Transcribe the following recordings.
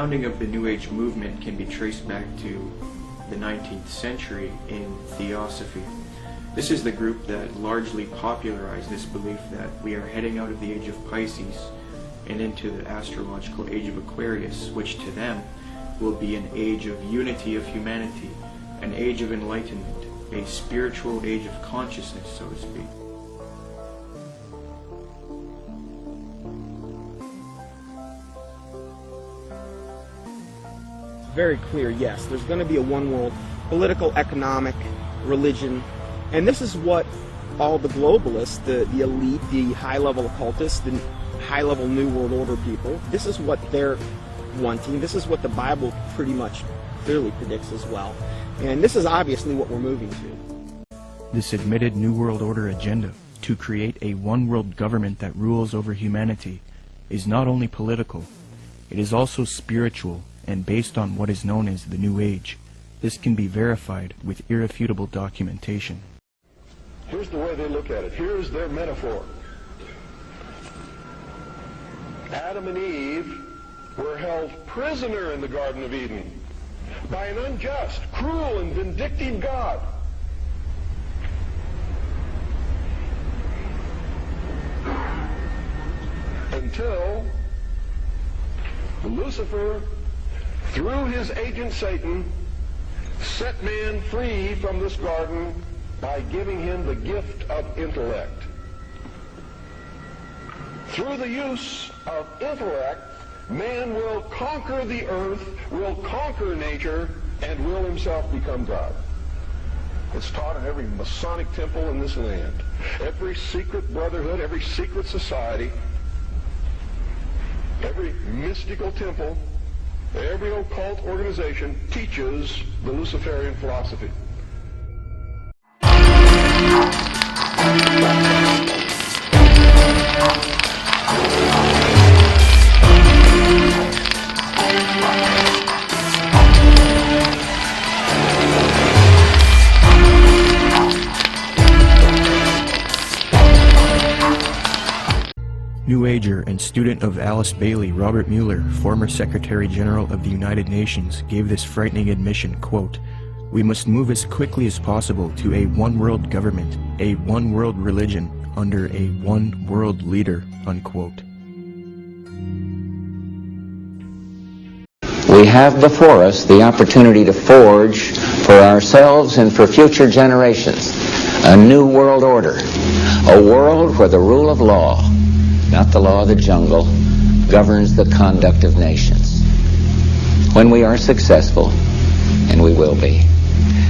founding of the New Age movement can be traced back to the 19th century in Theosofia. This is the group that largely popularized this belief that we are heading out of the age of Pisces and into the astrological age of Aquarius, which to them will be an age of unity of humanity, an age of enlightenment, a spiritual age of consciousness, so to speak. Very clear, yes. There's going to be a one world, political, economic, religion, and this is what all the globalists, the elite, the high-level occultists, the high-level New World Order people, this is what they're wanting. This is what the Bible pretty much clearly predicts as well. And this is obviously what we're moving to. This admitted New World Order agenda to create a one-world government that rules over humanity is not only political, it is also spiritual and based on what is known as the New Age. This can be verified with irrefutable documentation. Here's the way they look at it. Here's their metaphor. Adam and Eve were held prisoner in the Garden of Eden by an unjust, cruel, and vindictive God. Until Lucifer, through his agent Satan, set man free from this garden by giving him the gift of intellect. Through the use of intellect, man will conquer the earth, will conquer nature, and will himself become God. It's taught in every Masonic temple in this land. Every secret brotherhood, every secret society, every mystical temple, every occult organization teaches the Luciferian philosophy. New Ager and student of Alice Bailey, Robert Mueller, former Secretary General of the United Nations, gave this frightening admission, quote, "We must move as quickly as possible to a one-world government, a one-world religion, under a one-world leader," unquote. We have before us the opportunity to forge for ourselves and for future generations a new world order, a world where the rule of law, not the law of the jungle, governs the conduct of nations. When we are successful, and we will be,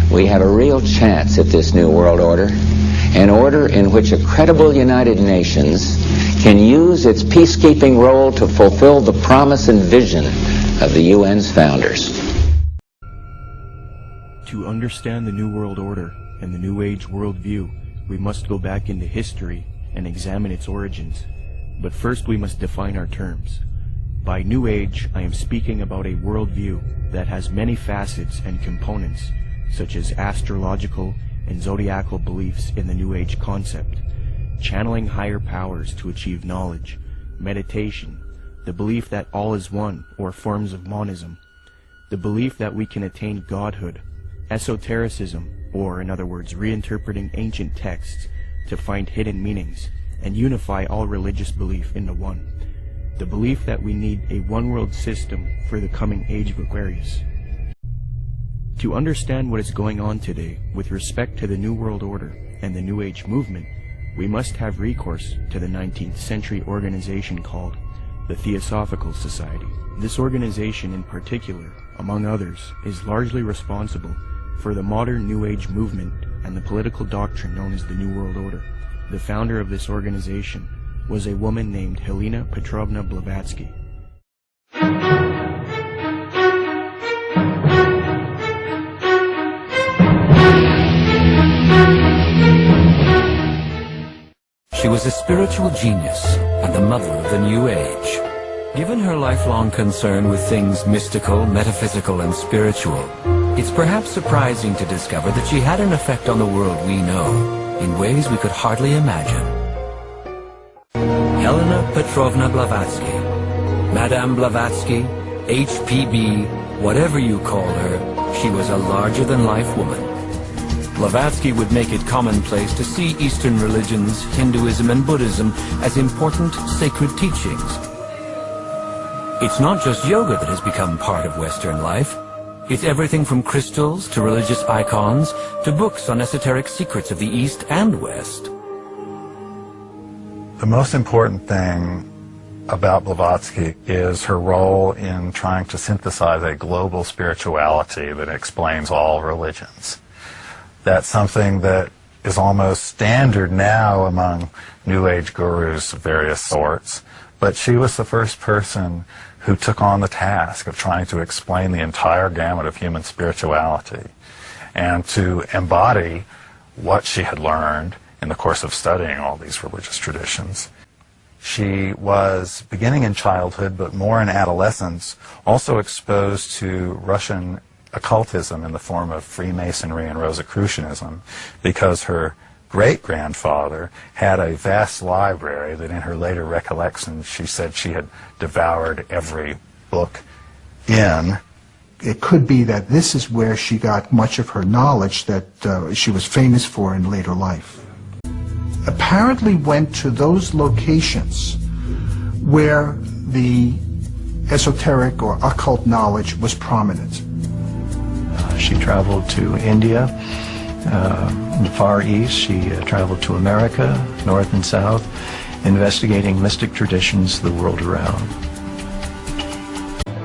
we have a real chance at this new world order, an order in which a credible United Nations can use its peacekeeping role to fulfill the promise and vision of the UN's founders. To understand the New World Order and the New Age worldview, we must go back into history and examine its origins. But first we must define our terms. By New Age, I am speaking about a worldview that has many facets and components, such as astrological and zodiacal beliefs in the New Age concept, channeling higher powers to achieve knowledge, meditation, the belief that all is one, or forms of monism, the belief that we can attain godhood, esotericism, or in other words, reinterpreting ancient texts to find hidden meanings, and unify all religious belief into one. The belief that we need a one-world system for the coming age of Aquarius. To understand what is going on today with respect to the New World Order and the New Age movement, we must have recourse to the 19th century organization called the Theosophical Society. This organization in particular, among others, is largely responsible for the modern New Age movement and the political doctrine known as the New World Order. The founder of this organization was a woman named Helena Petrovna Blavatsky. She was a spiritual genius and the mother of the New Age. Given her lifelong concern with things mystical, metaphysical, and spiritual, it's perhaps surprising to discover that she had an effect on the world we know in ways we could hardly imagine. Helena Petrovna Blavatsky, Madame Blavatsky, HPB, whatever you call her, she was a larger-than-life woman. Blavatsky would make it commonplace to see Eastern religions, Hinduism and Buddhism, as important sacred teachings. It's not just yoga that has become part of Western life. It's everything from crystals to religious icons to books on esoteric secrets of the East and West. The most important thing about Blavatsky is her role in trying to synthesize a global spirituality that explains all religions. That's something that is almost standard now among New Age gurus of various sorts, but she was the first person who took on the task of trying to explain the entire gamut of human spirituality and to embody what she had learned in the course of studying all these religious traditions. She was, beginning in childhood, but more in adolescence, also exposed to Russian occultism in the form of Freemasonry and Rosicrucianism, because her great-grandfather had a vast library that in her later recollections she said she had devoured every book in. It could be that this is where she got much of her knowledge that she was famous for in later life. Apparently went to those locations where the esoteric or occult knowledge was prominent. She traveled to India, in the Far East. She traveled to America, North and South, investigating mystic traditions the world around.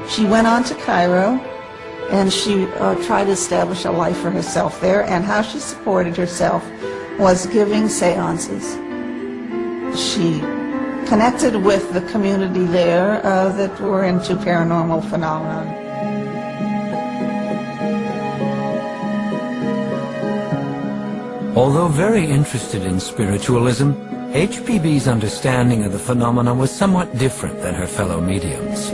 She went on to Cairo, and she tried to establish a life for herself there, and how she supported herself was giving seances. She connected with the community there that were into paranormal phenomena. Although very interested in spiritualism, HPB's understanding of the phenomena was somewhat different than her fellow mediums.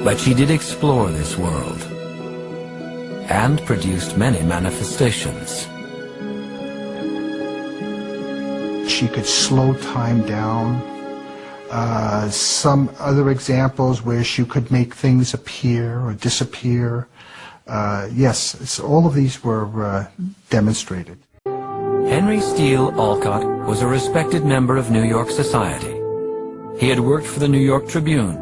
But she did explore this world and produced many manifestations. She could slow time down. Some other examples where she could make things appear or disappear. Yes, all of these were demonstrated. Henry Steele Olcott was a respected member of New York society. He had worked for the New York Tribune.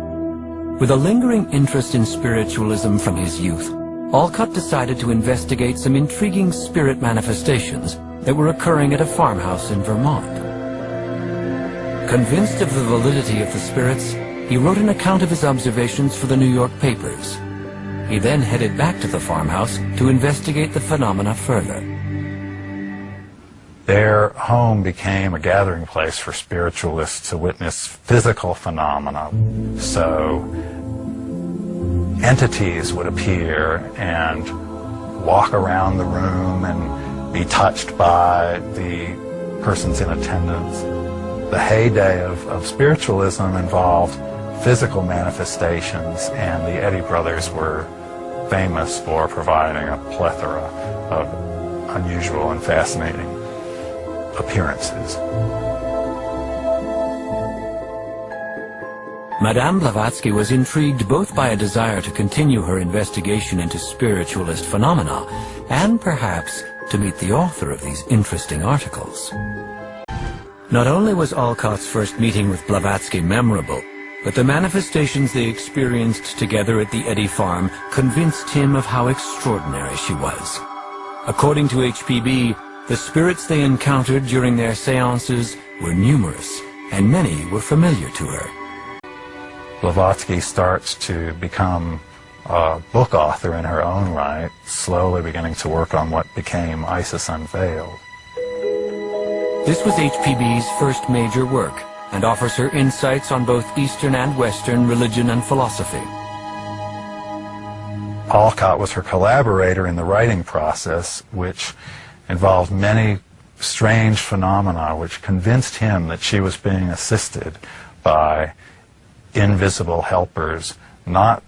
With a lingering interest in spiritualism from his youth, Olcott decided to investigate some intriguing spirit manifestations that were occurring at a farmhouse in Vermont. Convinced of the validity of the spirits, he wrote an account of his observations for the New York papers. He then headed back to the farmhouse to investigate the phenomena further. Their home became a gathering place for spiritualists to witness physical phenomena. So entities would appear and walk around the room and be touched by the persons in attendance. The heyday of spiritualism involved physical manifestations, and the Eddy brothers were famous for providing a plethora of unusual and fascinating appearances. Madame Blavatsky was intrigued both by a desire to continue her investigation into spiritualist phenomena and perhaps to meet the author of these interesting articles. Not only was Olcott's first meeting with Blavatsky memorable, but the manifestations they experienced together at the Eddy farm convinced him of how extraordinary she was. According to HPB, the spirits they encountered during their seances were numerous, and many were familiar to her. Blavatsky starts to become a book author in her own right, slowly beginning to work on what became Isis Unveiled. This was HPB's first major work, and offers her insights on both Eastern and Western religion and philosophy. Olcott was her collaborator in the writing process, which involved many strange phenomena which convinced him that she was being assisted by invisible helpers, not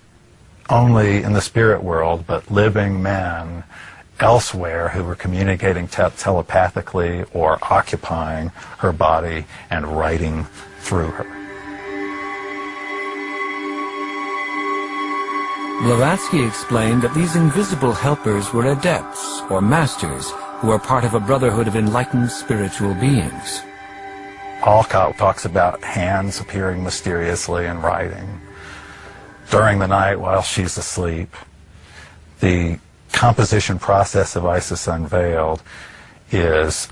only in the spirit world, but living men elsewhere who were communicating telepathically or occupying her body and writing through her. Blavatsky explained that these invisible helpers were adepts, or masters, who are part of a brotherhood of enlightened spiritual beings. Alcott talks about hands appearing mysteriously and writing during the night while she's asleep. The composition process of Isis Unveiled is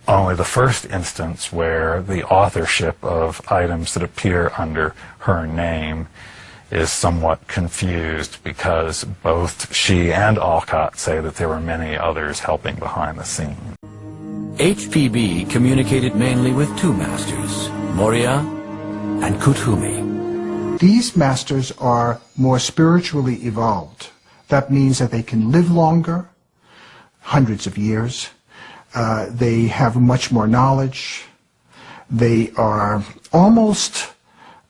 only the first instance where the authorship of items that appear under her name is somewhat confused, because both she and Alcott say that there were many others helping behind the scene. HPB communicated mainly with two masters, Mayoria and Kuthumi. These masters are more spiritually evolved. That means that they can live longer, hundreds of years. They have much more knowledge. They are almost,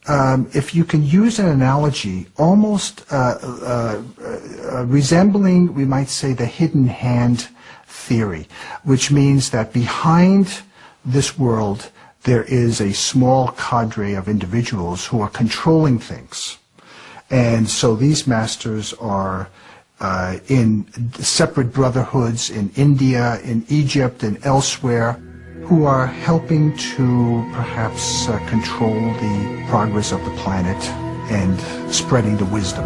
if you can use an analogy, almost resembling, we might say, the hidden hand theory, which means that behind this world there is a small cadre of individuals who are controlling things. And so these masters are in separate brotherhoods in India, in Egypt, and elsewhere, who are helping to perhaps control the progress of the planet and spreading the wisdom.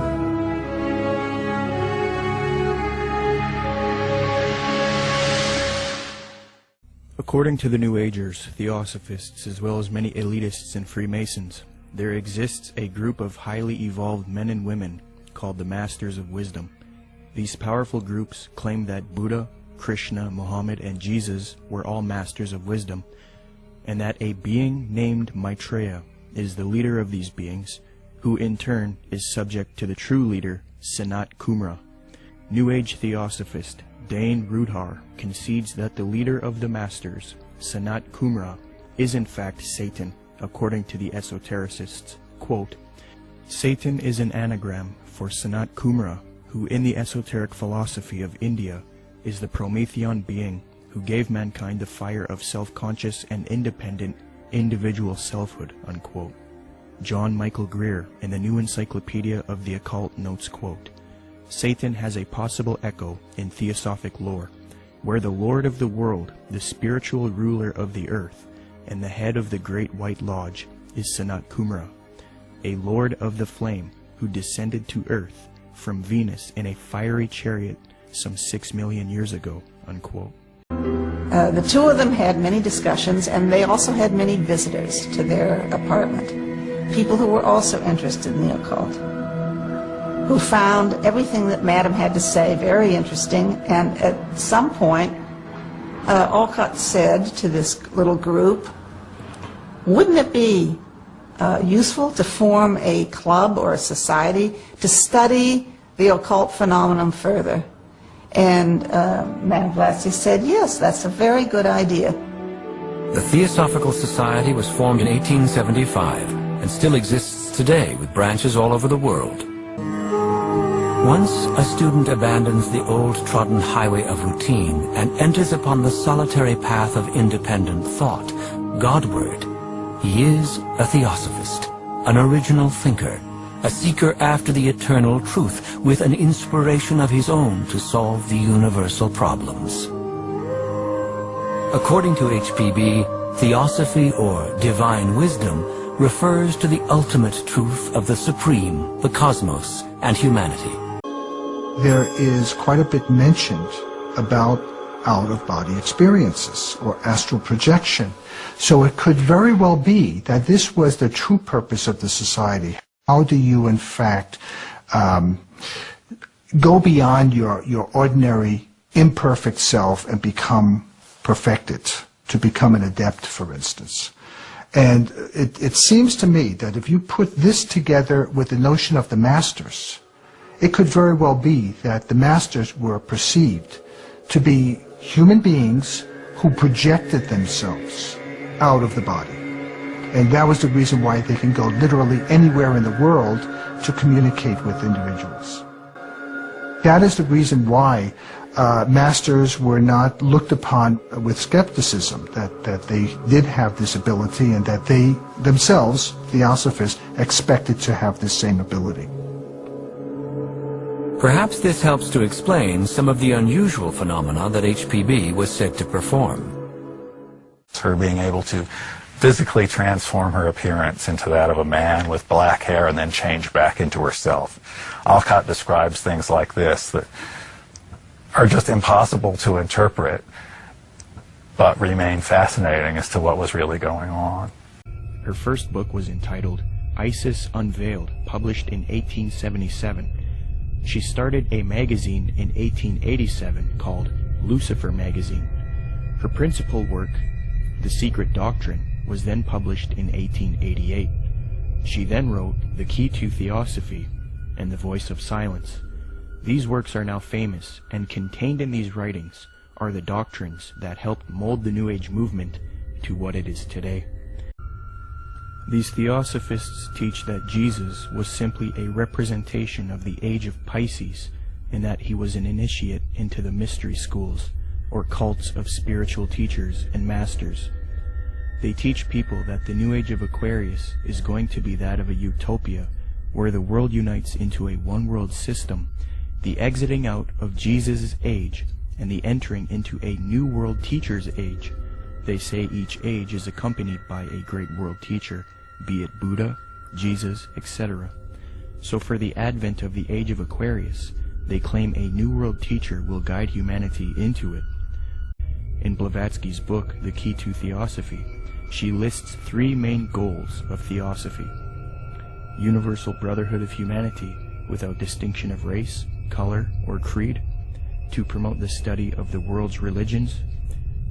According to the New Agers, Theosophists, as well as many elitists and Freemasons, there exists a group of highly evolved men and women called the Masters of Wisdom. These powerful groups claim that Buddha, Krishna, Muhammad, and Jesus were all masters of wisdom, and that a being named Maitreya is the leader of these beings, who in turn is subject to the true leader, Sanat Kumara. New Age Theosophist Dane Rudhar concedes that the leader of the masters, Sanat Kumara, is in fact Satan, according to the esotericists. Quote, Satan is an anagram for Sanat Kumara, who in the esoteric philosophy of India is the Promethean being who gave mankind the fire of self-conscious and independent individual selfhood, unquote. John Michael Greer in the New Encyclopedia of the Occult notes, quote, Satan has a possible echo in theosophic lore, where the Lord of the world, the spiritual ruler of the earth, and the head of the Great White Lodge is Sanat Kumara, a lord of the flame who descended to earth from Venus in a fiery chariot some 6 million years ago, unquote. The two of them had many discussions, and they also had many visitors to their apartment, people who were also interested in the occult, who found everything that Madame had to say very interesting. And at some point, Alcott said to this little group, wouldn't it be useful to form a club or a society to study the occult phenomenon further? And Madame Blavatsky said, yes, that's a very good idea. The Theosophical Society was formed in 1875 and still exists today with branches all over the world. Once a student abandons the old trodden highway of routine and enters upon the solitary path of independent thought, Godward, he is a theosophist, an original thinker, a seeker after the eternal truth with an inspiration of his own to solve the universal problems. According to HPB, theosophy or divine wisdom refers to the ultimate truth of the supreme, the cosmos, and humanity. There is quite a bit mentioned about out-of-body experiences or astral projection. So it could very well be that this was the true purpose of the society. How do you, in fact, go beyond your ordinary, imperfect self and become perfected, to become an adept, for instance? And it seems to me that if you put this together with the notion of the masters, it could very well be that the masters were perceived to be human beings who projected themselves out of the body. And that was the reason why they can go literally anywhere in the world to communicate with individuals. That is the reason why masters were not looked upon with skepticism, that they did have this ability and that they themselves, Theosophists, expected to have this same ability. Perhaps this helps to explain some of the unusual phenomena that HPB was said to perform. Her being able to physically transform her appearance into that of a man with black hair and then change back into herself. Alcott describes things like this that are just impossible to interpret, but remain fascinating as to what was really going on. Her first book was entitled Isis Unveiled, published in 1877. She started a magazine in 1887 called Lucifer Magazine. Her principal work, The Secret Doctrine, was then published in 1888. She then wrote The Key to Theosophy and The Voice of Silence. These works are now famous, and contained in these writings are the doctrines that helped mold the New Age movement to what it is today. These Theosophists teach that Jesus was simply a representation of the age of Pisces, and that he was an initiate into the mystery schools, or cults of spiritual teachers and masters. They teach people that the New Age of Aquarius is going to be that of a utopia, where the world unites into a one-world system, the exiting out of Jesus' age, and the entering into a new world teacher's age. They say each age is accompanied by a great world teacher, be it Buddha, Jesus, etc. So for the advent of the age of Aquarius, they claim a new world teacher will guide humanity into it. In Blavatsky's book, The Key to Theosophy, she lists three main goals of Theosophy: universal brotherhood of humanity without distinction of race, color, or creed, to promote the study of the world's religions,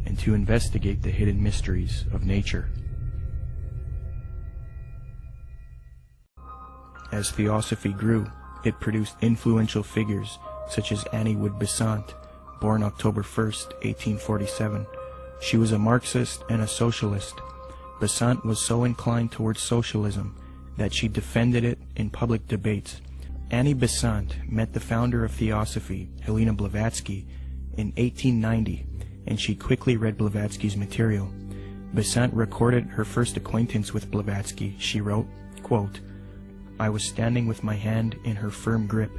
and to investigate the hidden mysteries of nature. As Theosophy grew, it produced influential figures such as Annie Wood Besant, born October 1st, 1847. She was a Marxist and a socialist. Besant was so inclined towards socialism that she defended it in public debates. Annie Besant met the founder of Theosophy, Helena Blavatsky, in 1890, and she quickly read Blavatsky's material. Besant recorded her first acquaintance with Blavatsky. She wrote, quote, "I was standing with my hand in her firm grip,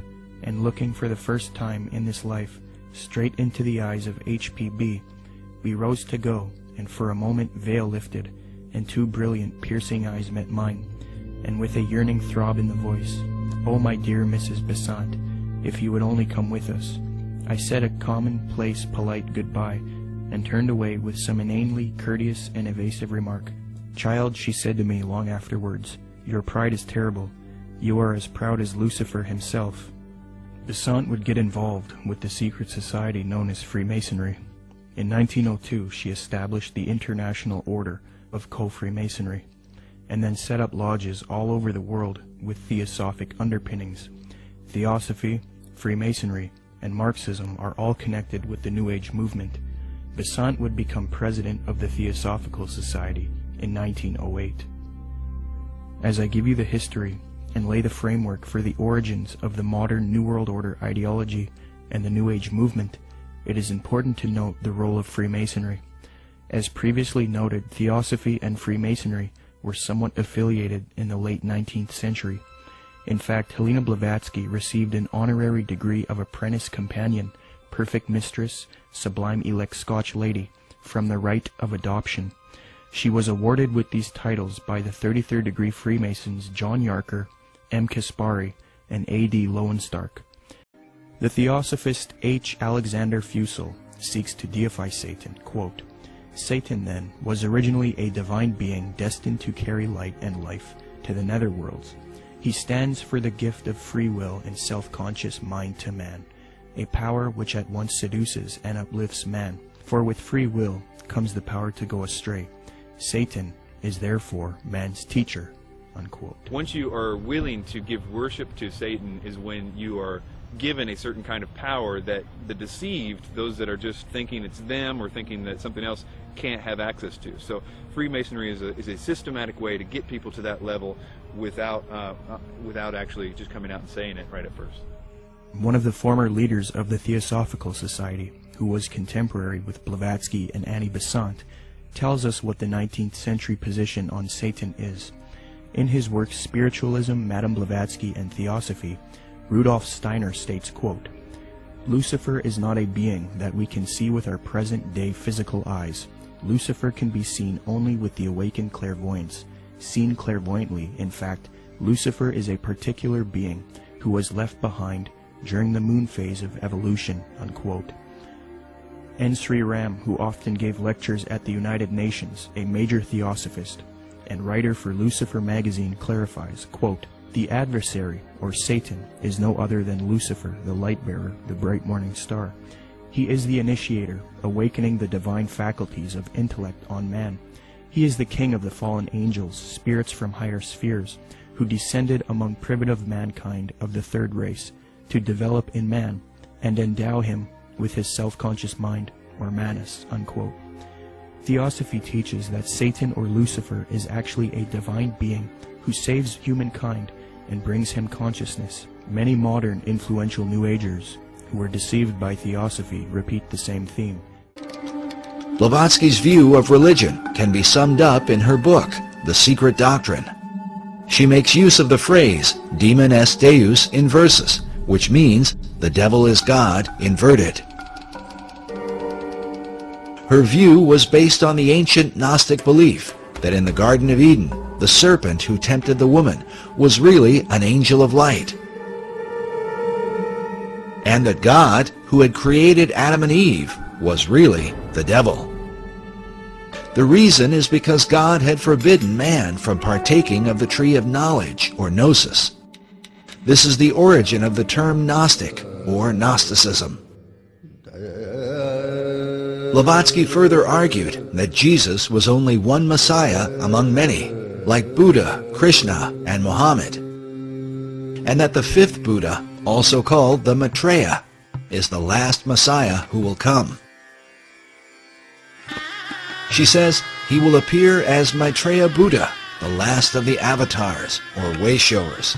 and looking for the first time in this life straight into the eyes of HPB. We rose to go, and for a moment veil lifted, and two brilliant, piercing eyes met mine, and with a yearning throb in the voice, 'Oh, my dear Mrs. Besant, if you would only come with us.' I said a commonplace, polite goodbye, and turned away with some inanely courteous and evasive remark. 'Child,' she said to me long afterwards, 'your pride is terrible. You are as proud as Lucifer himself.'" Besant would get involved with the secret society known as Freemasonry. In 1902, she established the International Order of Co-Freemasonry, and then set up lodges all over the world with theosophic underpinnings. Theosophy, Freemasonry, and Marxism are all connected with the New Age movement. Besant would become president of the Theosophical Society in 1908. As I give you the history and lay the framework for the origins of the modern New World Order ideology and the New Age movement, it is important to note the role of Freemasonry. As previously noted, Theosophy and Freemasonry were somewhat affiliated in the late 19th century. In fact, Helena Blavatsky received an honorary degree of Apprentice Companion, Perfect Mistress, Sublime Elect Scotch Lady, from the rite of adoption. She was awarded with these titles by the 33rd degree Freemasons John Yarker, M. Kaspari, and A.D. Lowenstock. The Theosophist H. Alexander Fusel seeks to deify Satan. Quote, "Satan, then, was originally a divine being destined to carry light and life to the netherworlds. He stands for the gift of free will and self-conscious mind to man, a power which at once seduces and uplifts man, for with free will comes the power to go astray. Satan is therefore man's teacher." Unquote. Once you are willing to give worship to Satan is when you are given a certain kind of power that the deceived, those that are just thinking it's them or thinking that something else, can't have access to. So Freemasonry is a systematic way to get people to that level without actually just coming out and saying it right at first. one of the former leaders of the Theosophical Society, who was contemporary with Blavatsky and Annie Besant, tells us what the 19th century position on Satan is. In his work Spiritualism, Madame Blavatsky, and Theosophy, Rudolf Steiner states, quote, "Lucifer is not a being that we can see with our present-day physical eyes. Lucifer can be seen only with the awakened clairvoyance. Seen clairvoyantly, in fact, Lucifer is a particular being who was left behind during the moon phase of evolution," unquote. N. Sri Ram, who often gave lectures at the United Nations, a major theosophist, and writer for Lucifer magazine, clarifies, quote, "The adversary, or Satan, is no other than Lucifer, the light-bearer, the bright morning star. He is the initiator, awakening the divine faculties of intellect on man. He is the king of the fallen angels, spirits from higher spheres, who descended among primitive mankind of the third race, to develop in man, and endow him with his self-conscious mind, or manus," unquote. Theosophy teaches that Satan or Lucifer is actually a divine being who saves humankind and brings him consciousness. Many modern influential New Agers who were deceived by Theosophy repeat the same theme. Blavatsky's view of religion can be summed up in her book, The Secret Doctrine. She makes use of the phrase, demon est deus inversus, which means the devil is God inverted. Her view was based on the ancient Gnostic belief that in the Garden of Eden, the serpent who tempted the woman was really an angel of light, and that God, who had created Adam and Eve, was really the devil. The reason is because God had forbidden man from partaking of the tree of knowledge, or gnosis. This is the origin of the term Gnostic, or Gnosticism. Blavatsky further argued that Jesus was only one Messiah among many, like Buddha, Krishna, and Muhammad, and that the fifth Buddha, also called the Maitreya, is the last Messiah who will come. She says he will appear as Maitreya Buddha, the last of the avatars, or way-showers,